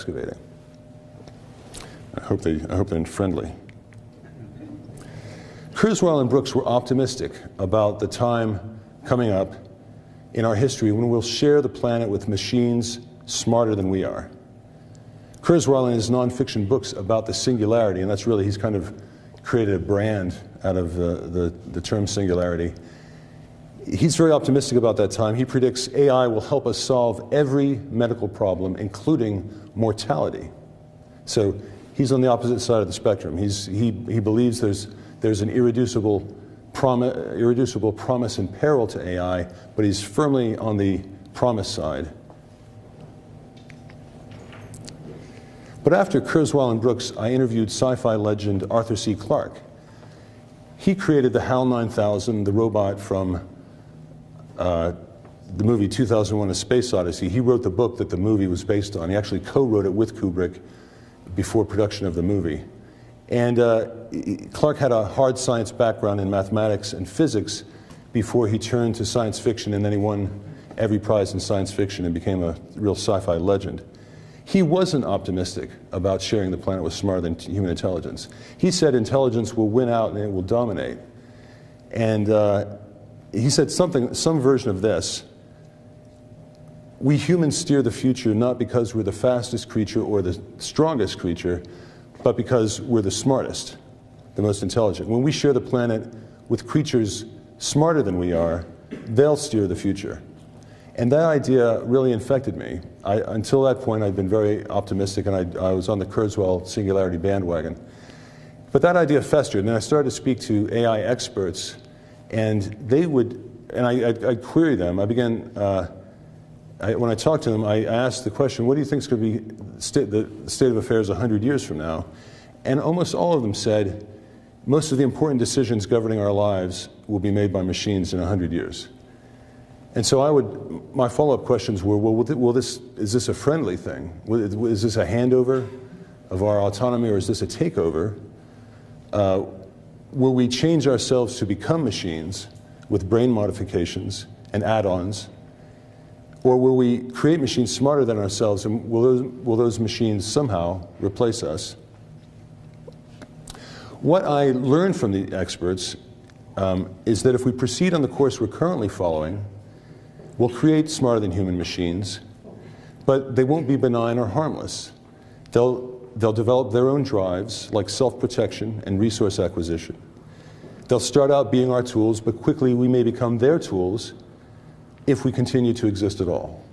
excavating. I hope they're friendly. Kurzweil and Brooks were optimistic about the time coming up in our history when we'll share the planet with machines smarter than we are. Kurzweil in his nonfiction books about the singularity, and that's really, he's kind of created a brand out of the term singularity. He's very optimistic about that time. He predicts AI will help us solve every medical problem, including mortality. So he's on the opposite side of the spectrum. He believes there's an irreducible promise and peril to AI, but he's firmly on the promise side. But after Kurzweil and Brooks, I interviewed sci-fi legend Arthur C. Clarke. He created the HAL 9000, the robot from the movie 2001: A Space Odyssey. He wrote the book that the movie was based on. He actually co-wrote it with Kubrick before production of the movie. And Clarke had a hard science background in mathematics and physics before he turned to science fiction, and then he won every prize in science fiction and became a real sci-fi legend. He wasn't optimistic about sharing the planet with smarter than human intelligence. He said intelligence will win out and it will dominate. And he said some version of this: we humans steer the future not because we're the fastest creature or the strongest creature, but because we're the smartest, the most intelligent. When we share the planet with creatures smarter than we are, they'll steer the future. And that idea really infected me. Until that point, I'd been very optimistic, and I was on the Kurzweil singularity bandwagon. But that idea festered, and I started to speak to AI experts, and they would, and I'd query them. I began, when I talked to them, I asked the question, what do you think is going to be the state of affairs 100 years from now? And almost all of them said, most of the important decisions governing our lives will be made by machines in 100 years. And so my follow-up questions were, well, is this a friendly thing? Is this a handover of our autonomy, or is this a takeover? Will we change ourselves to become machines with brain modifications and add-ons? Or will we create machines smarter than ourselves, and will those machines somehow replace us? What I learned from the experts is that if we proceed on the course we're currently following, we'll create smarter than human machines, but they won't be benign or harmless. They'll develop their own drives, like self-protection and resource acquisition. They'll start out being our tools, but quickly we may become their tools if we continue to exist at all.